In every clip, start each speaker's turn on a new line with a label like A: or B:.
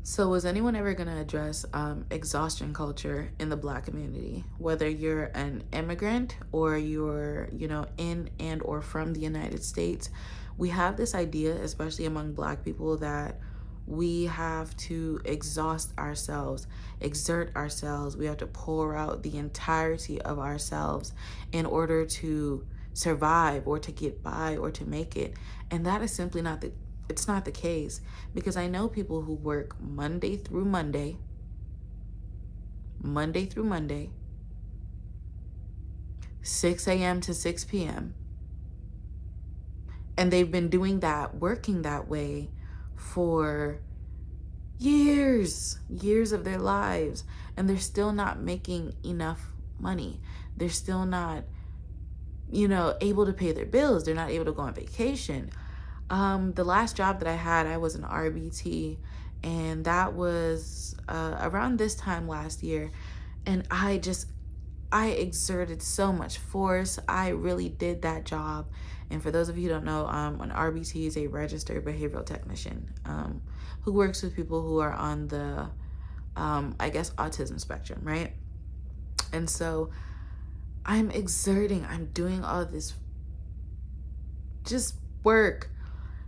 A: So, was anyone ever going to address exhaustion culture in the Black community? Whether you're an immigrant or you're, in and or from the United States, we have this idea, especially among Black people, that we have to exhaust ourselves, exert ourselves. We have to pour out the entirety of ourselves in order to survive or to get by or to make it. And that is simply not the it's not the case, because I know people who work Monday through Monday, 6 a.m. to 6 p.m. And they've been doing that, working that way for years of their lives. And they're still not making enough money. They're still not, able to pay their bills. They're not able to go on vacation. The last job that I had, I was an RBT, and that was around this time last year. And I exerted so much force. I really did that job. And for those of you who don't know, an RBT is a registered behavioral technician who works with people who are on the, autism spectrum, right? And so I'm doing all this just work.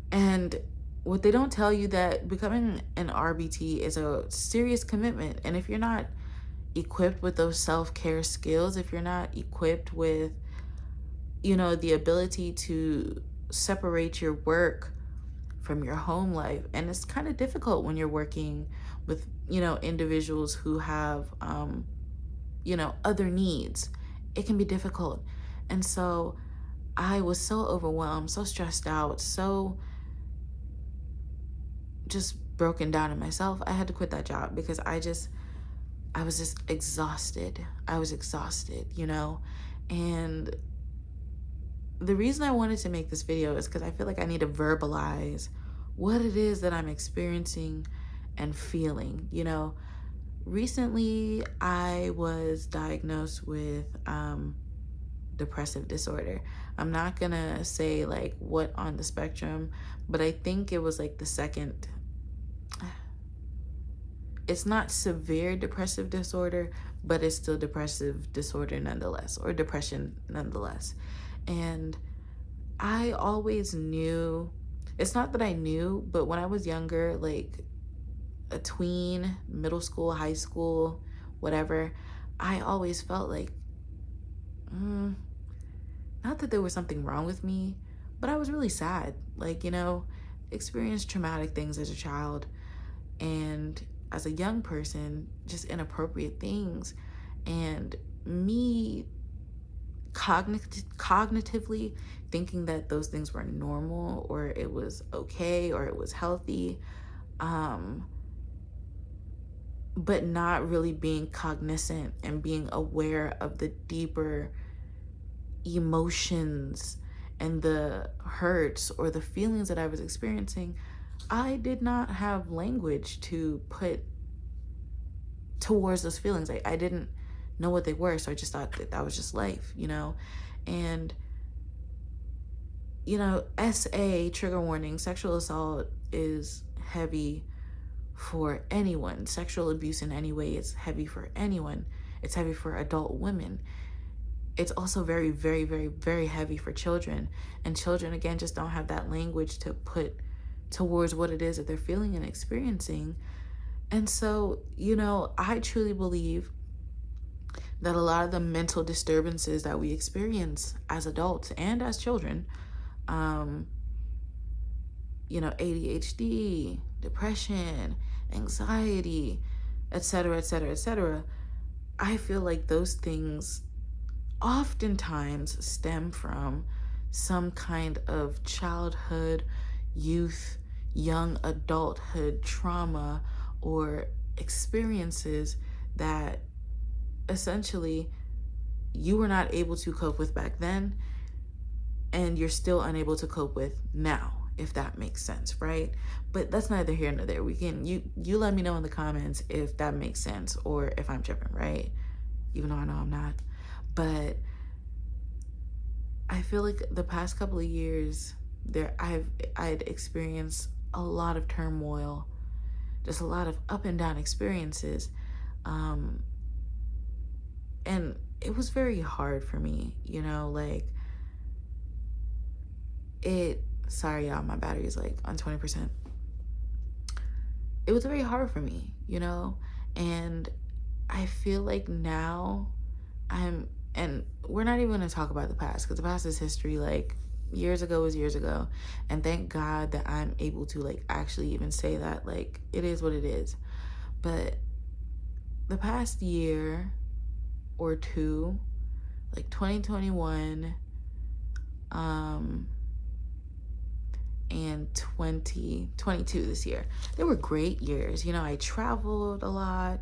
A: And what they don't tell you, that becoming an RBT is a serious commitment. And if you're not equipped with those self-care skills, if you're not equipped with, the ability to separate your work from your home life, and it's kind of difficult when you're working with, individuals who have, other needs. It can be difficult. And so I was so overwhelmed, so stressed out, so just broken down in myself. I had to quit that job because I was just exhausted. I was exhausted, And the reason I wanted to make this video is because I feel like I need to verbalize what it is that I'm experiencing and feeling. Recently I was diagnosed with depressive disorder. I'm not gonna say like what on the spectrum, but I think it was like the second. It's not severe depressive disorder, but it's still depressive disorder nonetheless, or depression nonetheless. And I always knew, it's not that I knew, but when I was younger, like a tween, middle school, high school, whatever, I always felt like, not that there was something wrong with me, but I was really sad. Like, experienced traumatic things as a child, and as a young person, just inappropriate things. And me cognitively thinking that those things were normal, or it was okay, or it was healthy, but not really being cognizant and being aware of the deeper emotions and the hurts or the feelings that I was experiencing. I did not have language to put towards those feelings. I didn't know what they were, so I just thought that was just life, And, SA, trigger warning, sexual assault is heavy for anyone. Sexual abuse in any way is heavy for anyone. It's heavy for adult women. It's also very, very, very, very heavy for children. And children, again, just don't have that language to put towards what it is that they're feeling and experiencing. And so, I truly believe that a lot of the mental disturbances that we experience as adults and as children, ADHD, depression, anxiety, etc., etc., etc., I feel like those things oftentimes stem from some kind of childhood, youth, young adulthood trauma or experiences that essentially you were not able to cope with back then, and you're still unable to cope with now, if that makes sense, right? But that's neither here nor there. You let me know in the comments if that makes sense or if I'm tripping, right? Even though I know I'm not. But I feel like the past couple of years I'd experienced a lot of turmoil, just a lot of up and down experiences. And it was very hard for me, like sorry y'all, my battery is like on 20%. It was very hard for me, and I feel like now and we're not even going to talk about the past, because the past is history. Like, years ago is years ago, and thank God that I'm able to like actually even say that, like, it is what it is. But the past year or two, like 2021 and 2022, this year, they were great years. I traveled a lot.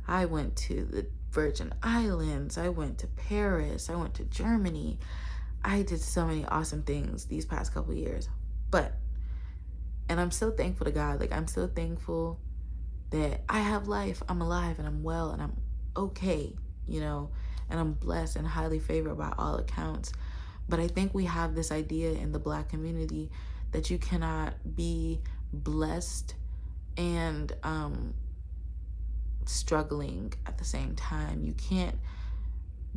A: I went to the Virgin Islands, I went to Paris, I went to Germany. I did so many awesome things these past couple years. And I'm so thankful to God. Like, I'm so thankful that I have life, I'm alive, and I'm well, and I'm okay, and I'm blessed and highly favored by all accounts. But I think we have this idea in the Black community that you cannot be blessed and struggling at the same time. You can't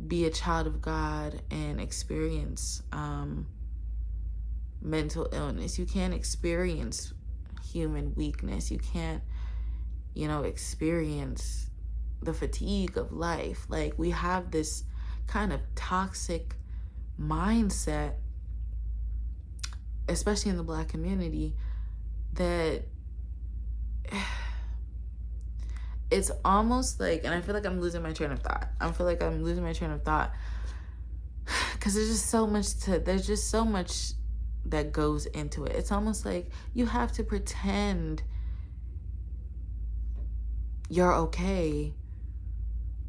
A: be a child of God and experience mental illness. You can't experience human weakness. You can't, experience the fatigue of life. Like, we have this kind of toxic mindset, especially in the Black community, that it's almost like, and I feel like I'm losing my train of thought. Because there's just so much that goes into it. It's almost like you have to pretend you're okay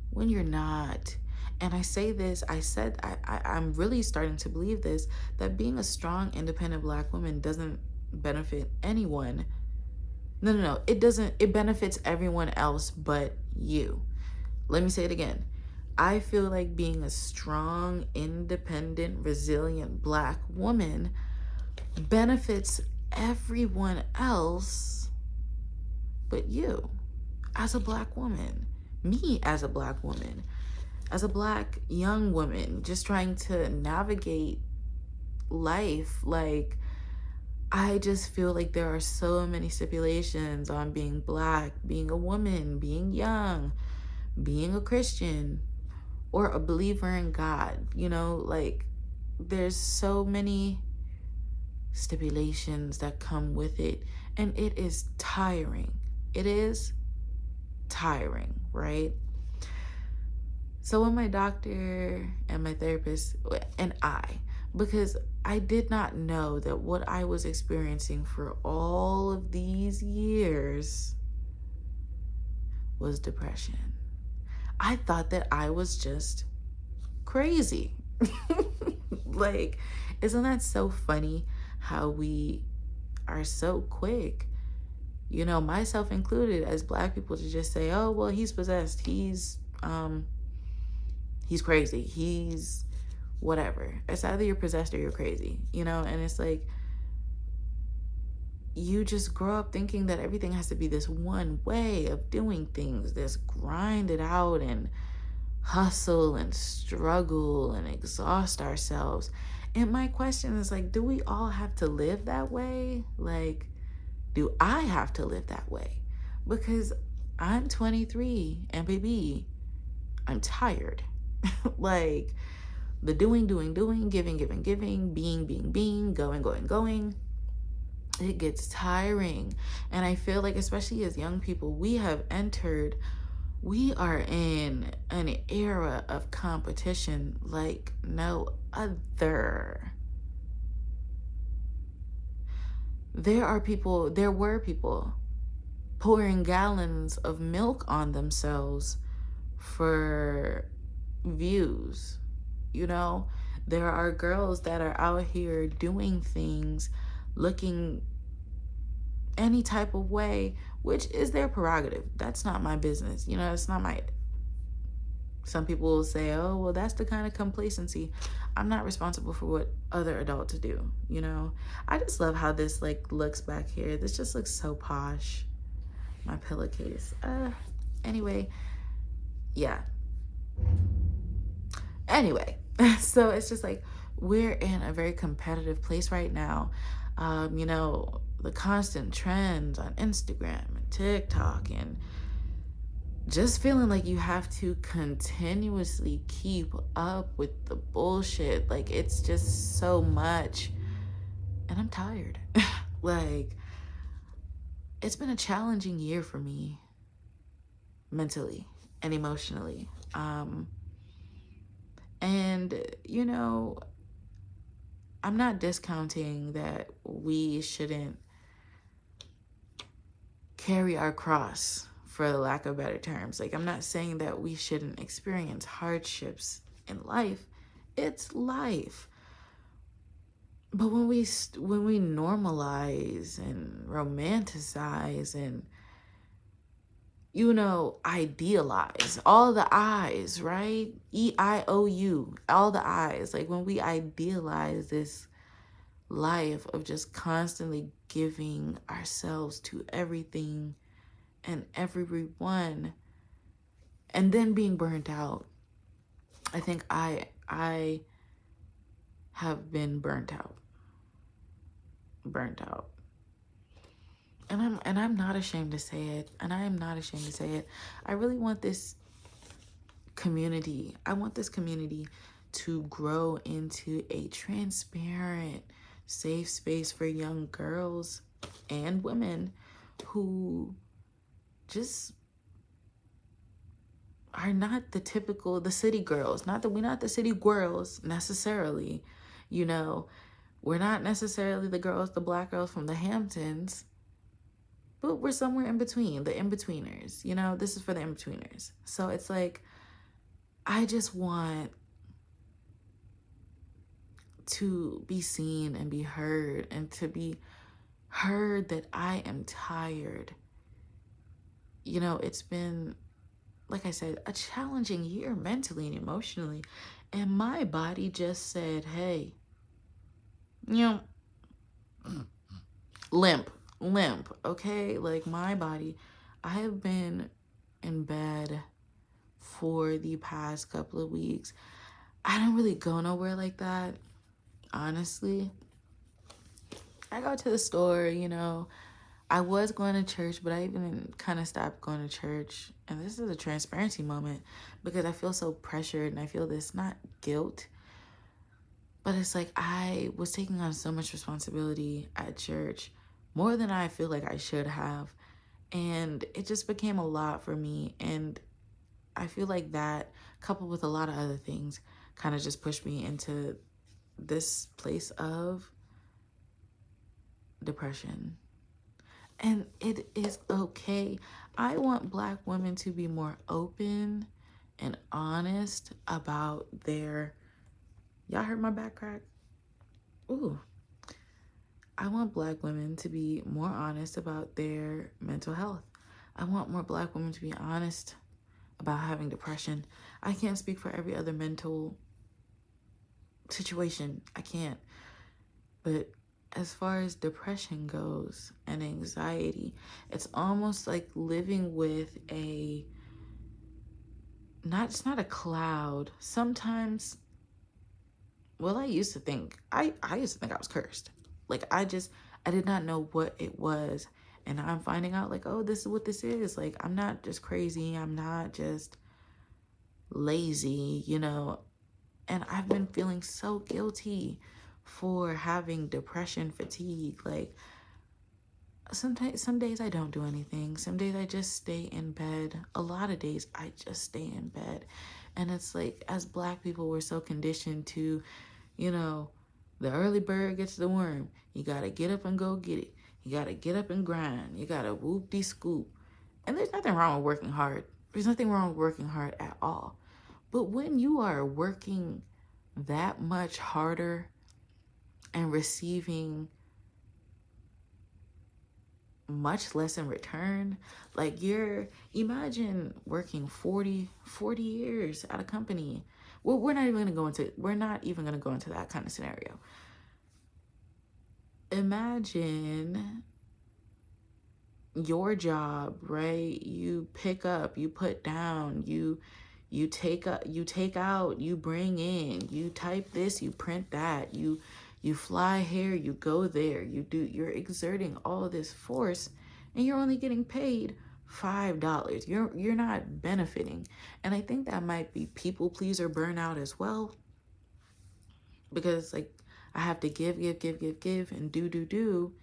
A: when you're not. And I say this, I'm really starting to believe this, that being a strong, independent Black woman doesn't benefit anyone. No. It doesn't. It benefits everyone else but you. Let me say it again. I feel like being a strong, independent, resilient Black woman benefits everyone else but you as a Black woman. Me as a Black woman. As a Black young woman just trying to navigate life. Like, I just feel like there are so many stipulations on being Black, being a woman, being young, being a Christian, or a believer in God. Like, there's so many stipulations that come with it, and it is tiring. It is tiring, right? So when my doctor and my therapist and because I did not know that what I was experiencing for all of these years was depression. I thought that I was just crazy. Like, isn't that so funny how we are so quick, myself included, as Black people, to just say, oh, well, he's possessed. He's crazy. He's whatever. It's either you're possessed or you're crazy, and it's like, you just grow up thinking that everything has to be this one way of doing things, this grind it out and hustle and struggle and exhaust ourselves. And my question is, like, do we all have to live that way? Like, do I have to live that way? Because I'm 23 and baby, I'm tired. Like, the doing, giving, being, going. It gets tiring. And I feel like, especially as young people, we are in an era of competition like no other. There were people pouring gallons of milk on themselves for views. There are girls that are out here doing things, looking any type of way, which is their prerogative. That's not my business. It's not my... Some people will say, oh, well, that's the kind of complacency. I'm not responsible for what other adults do, I just love how this, like, looks back here. This just looks so posh. my pillowcase. Anyway, yeah. Anyway, so it's just like we're in a very competitive place right now. The constant trends on Instagram and TikTok, and just feeling like you have to continuously keep up with the bullshit. Like, it's just so much. And I'm tired. Like, it's been a challenging year for me mentally and emotionally. And, I'm not discounting that we shouldn't carry our cross, for the lack of better terms. Like, I'm not saying that we shouldn't experience hardships in life. It's life. But when we normalize and romanticize and idealize all the I's, right? EIOU, all the I's. Like, when we idealize this life of just constantly giving ourselves to everything and everyone and then being burnt out. I think I have been burnt out. And I'm not ashamed to say it. And I am not ashamed to say it. I really want this community. I want this community to grow into a transparent, safe space for young girls and women who just are not the city girls. We're not the city girls necessarily. We're not necessarily the black girls from the Hamptons, but we're somewhere in between, the in-betweeners. This is for the in-betweeners. So it's like, I just want to be seen and be heard, and to be heard that I am tired. It's been, like I said, a challenging year mentally and emotionally. And my body just said, hey, limp, okay? Like, my body, I have been in bed for the past couple of weeks. I don't really go nowhere like that, honestly. I go to the store, I was going to church, but I even kind of stopped going to church. And this is a transparency moment, because I feel so pressured, and I feel this, not guilt, but it's like I was taking on so much responsibility at church, more than I feel like I should have. And it just became a lot for me. And I feel like that, coupled with a lot of other things, kind of just pushed me into this place of depression. And it is okay. I want Black women to be more open and honest about their... Y'all heard my back crack? Ooh. I want Black women to be more honest about their mental health. I want more Black women to be honest about having depression. I can't speak for every other mental situation. I can't. But as far as depression goes and anxiety, it's almost like living with it's not a cloud. Sometimes, well, I used to think I was cursed. Like, I did not know what it was. And I'm finding out, like, oh, this is what this is. Like, I'm not just crazy. I'm not just lazy, And I've been feeling so guilty for having depression fatigue. Like, some days I don't do anything. Some days I just stay in bed. A lot of days I just stay in bed. And it's like, as Black people, we're so conditioned to, the early bird gets the worm. You gotta get up and go get it. You gotta get up and grind. You gotta whoop-de-scoop. And there's nothing wrong with working hard. There's nothing wrong with working hard at all. But when you are working that much harder and receiving much less in return, like, imagine working 40 years at a company. Well, we're not even going to go into that kind of scenario. Imagine your job, right? You pick up, you put down, you take up, you take out, you bring in, you type this, you print that, you fly here, you go there, you're exerting all this force, and you're only getting paid $5. You're not benefiting. And I think that might be people pleaser burnout as well, because like I have to give and do,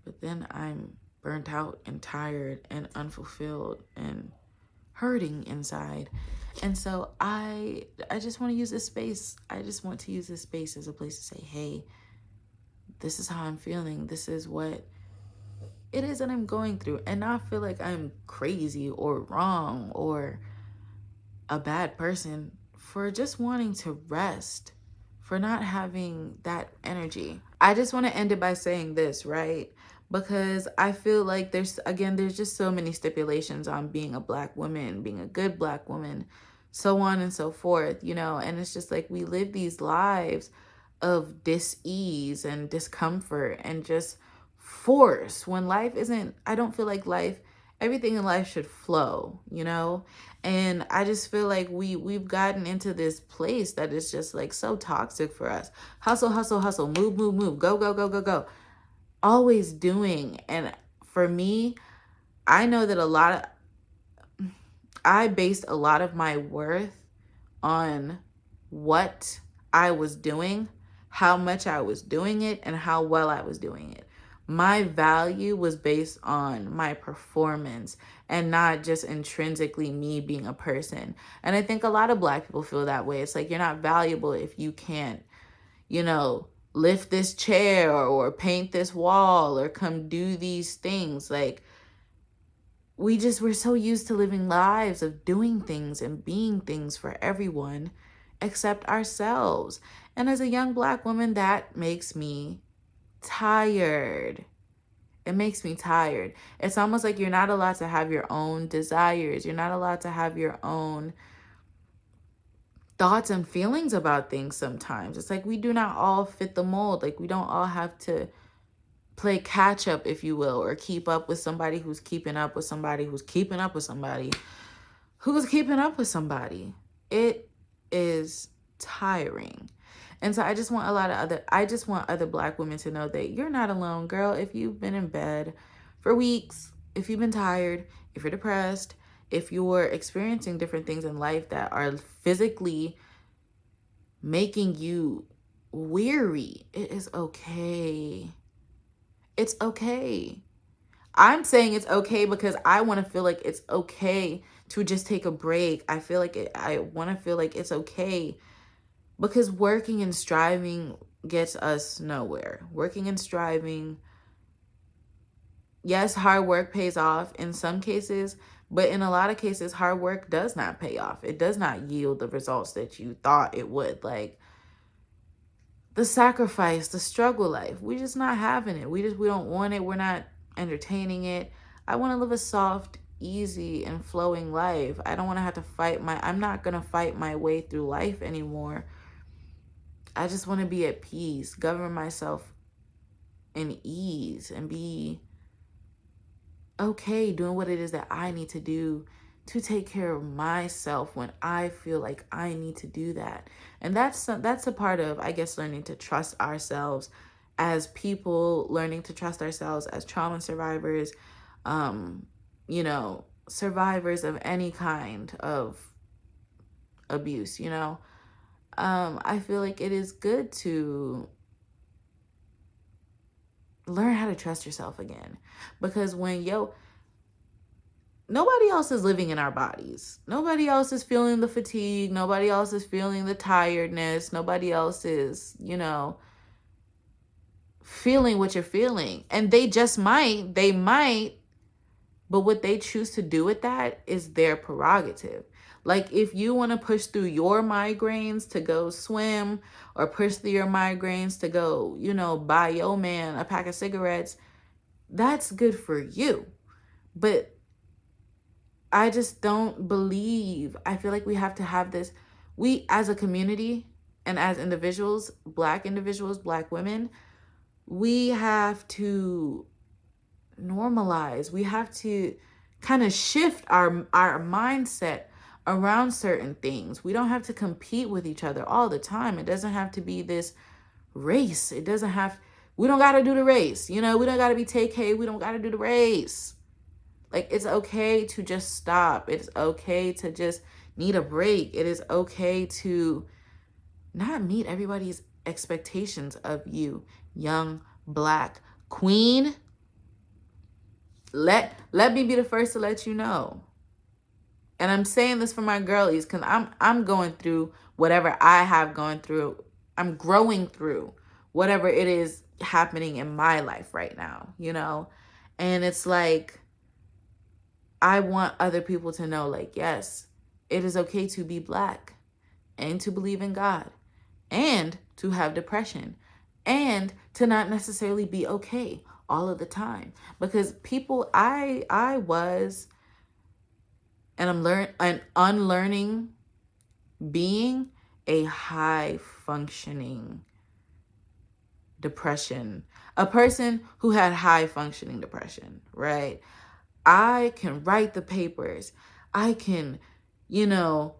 A: but then I'm burnt out and tired and unfulfilled and hurting inside. And so I just want to use this space. I just want to use this space as a place to say, hey, this is how I'm feeling. This is what it is that I'm going through. And not feel like I'm crazy or wrong or a bad person for just wanting to rest, for not having that energy. I just want to end it by saying this, right? Because I feel like there's just so many stipulations on being a Black woman, being a good Black woman, so on and so forth, and it's just like we live these lives of dis-ease and discomfort and just force when life isn't. I don't feel like everything in life should flow. And I just feel like we've gotten into this place that is just like so toxic for us. Hustle, hustle, hustle, move, move, move, go, go, go, go, go. Always doing. And for me, I know that I based a lot of my worth on what I was doing, how much I was doing it, and how well I was doing it. My value was based on my performance and not just intrinsically me being a person. And I think a lot of Black people feel that way. It's like you're not valuable if you can't, lift this chair or paint this wall or come do these things. Like we're so used to living lives of doing things and being things for everyone except ourselves. And as a young Black woman, that makes me tired. It makes me tired. It's almost like you're not allowed to have your own desires. You're not allowed to have your own thoughts and feelings about things sometimes. It's like we do not all fit the mold. Like we don't all have to play catch up, if you will, or keep up with somebody who's keeping up with somebody who's keeping up with somebody who's keeping up with somebody. It is tiring. And so I just want other Black women to know that you're not alone, girl. If you've been in bed for weeks, if you've been tired, if you're depressed, if you're experiencing different things in life that are physically making you weary, it is okay. It's okay. I'm saying it's okay because I want to feel like it's okay to just take a break. I want to feel like it's okay because working and striving gets us nowhere. Working and striving, yes, hard work pays off in some cases, but in a lot of cases, hard work does not pay off. It does not yield the results that you thought it would. Like the sacrifice, the struggle life, we just not having it. We don't want it. We're not entertaining it. I want to live a soft, easy, and flowing life. I don't want to have to I'm not going to fight my way through life anymore. I just want to be at peace, govern myself in ease, and be okay doing what it is that I need to do to take care of myself when I feel like I need to do that. And that's a part of, I guess, learning to trust ourselves as people, learning to trust ourselves as trauma survivors, survivors of any kind of abuse, I feel like it is good to learn how to trust yourself again. Because nobody else is living in our bodies. Nobody else is feeling the fatigue. Nobody else is feeling the tiredness. Nobody else is, feeling what you're feeling. And they might, but what they choose to do with that is their prerogative. Like if you want to push through your migraines to go swim or push through your migraines to go, buy your man a pack of cigarettes, that's good for you. But I just don't believe, I feel like we have to have this, we as a community and as individuals, Black women, we have to normalize. We have to kind of shift our mindset around certain things. We don't have to compete with each other all the time. It doesn't have to be this race. It doesn't have, we don't got to do the race. You know, we don't got to be TK. We don't got to do the race. Like, it's okay to just stop. It's okay to just need a break. It is okay to not meet everybody's expectations of you, young Black queen. Let me be the first to let you know. And I'm saying this for my girlies because I'm going through whatever I have gone through. I'm growing through whatever it is happening in my life right now, you know? And it's like, I want other people to know, like, yes, it is okay to be Black and to believe in God and to have depression and to not necessarily be okay all of the time. Because people, I was, and I'm unlearning being a high functioning depression, a person who had high functioning depression, right? I can write the papers. I can, you know,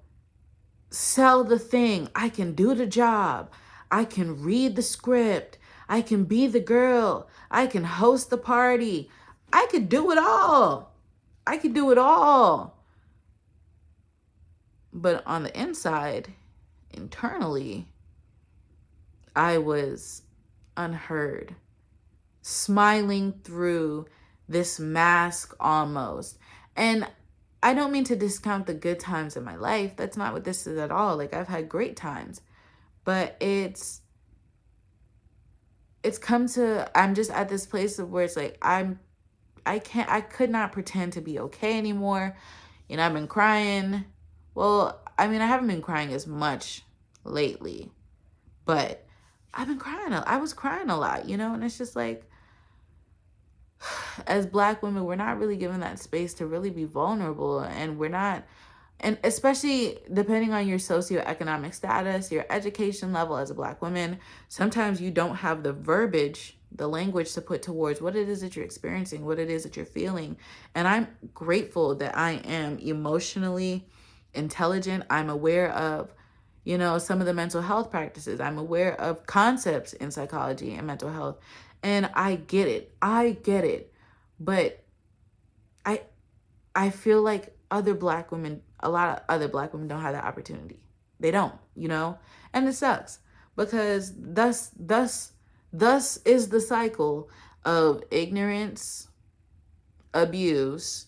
A: sell the thing. I can do the job. I can read the script. I can be the girl. I can host the party. I could do it all. I could do it all. But on the inside, internally, I was unheard, smiling through this mask almost. And I don't mean to discount the good times in my life. That's not what this is at all. Like, I've had great times. But it's come to, I'm just at this place of where it's like, I could not pretend to be okay anymore. You know, I've been crying. Well, I mean, I haven't been crying as much lately, but I've been crying. I was crying a lot, you know, and it's just like, as Black women, we're not really given that space to really be vulnerable, and we're not, and especially depending on your socioeconomic status, your education level as a Black woman, sometimes you don't have the verbiage, the language to put towards what it is that you're experiencing, what it is that you're feeling. And I'm grateful that I am emotionally intelligent. I'm aware of, you know, some of the mental health practices. I'm aware of concepts in psychology and mental health. And I get it. But I feel like other Black women, a lot of other Black women don't have that opportunity. They don't, you know? And it sucks because thus is the cycle of ignorance, abuse,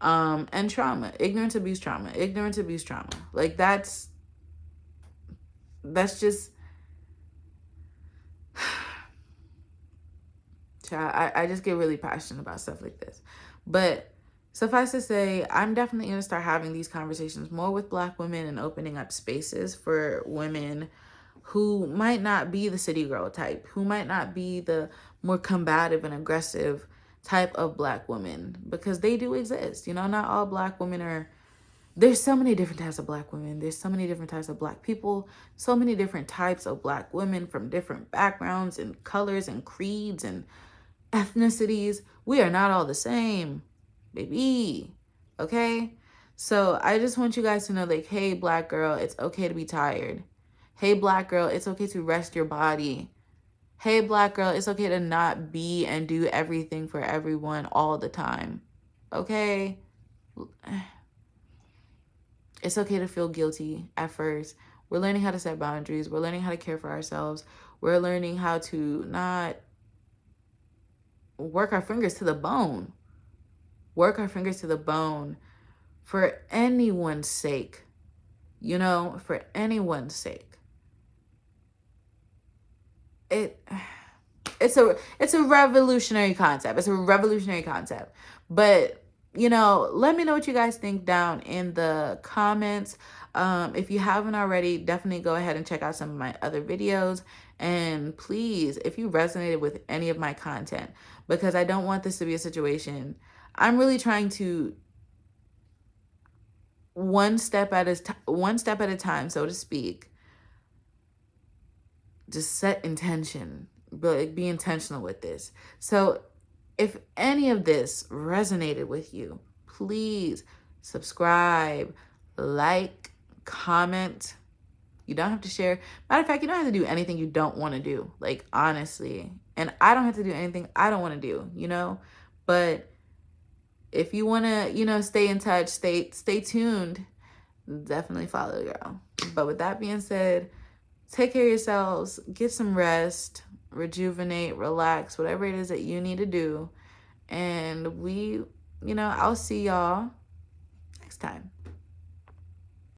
A: and trauma. Ignorance, abuse, trauma. Ignorance, abuse, trauma. Like, that's just, I just get really passionate about stuff like this. But suffice to say, I'm definitely going to start having these conversations more with Black women and opening up spaces for women who might not be the city girl type, who might not be the more combative and aggressive type of Black woman, because they do exist. You know, not all Black women are, there's so many different types of Black women. There's so many different types of Black people, so many different types of Black women from different backgrounds and colors and creeds and ethnicities. We are not all the same, baby. Okay? So I just want you guys to know, like, hey, Black girl, it's okay to be tired. Hey, Black girl, it's okay to rest your body. Hey, Black girl, it's okay to not be and do everything for everyone all the time. Okay? It's okay to feel guilty at first. We're learning how to set boundaries. We're learning how to care for ourselves. We're learning how to not work our fingers to the bone. Work our fingers to the bone for anyone's sake. You know, for anyone's sake. It's a revolutionary concept. It's a revolutionary concept. But, you know, let me know what you guys think down in the comments. If you haven't already, definitely go ahead and check out some of my other videos. And please, if you resonated with any of my content, because I don't want this to be a situation, I'm really trying to one step at a time, so to speak, just set intention, but be intentional with this. So If any of this resonated with you, please subscribe, like, comment. You don't have to share. Matter of fact, you don't have to do anything you don't want to do. Like, honestly. And I don't have to do anything I don't want to do, you know? But if you want to, stay in touch, stay tuned, definitely follow the girl. But with that being said, take care of yourselves, get some rest, rejuvenate, relax, whatever it is that you need to do. And I'll see y'all next time.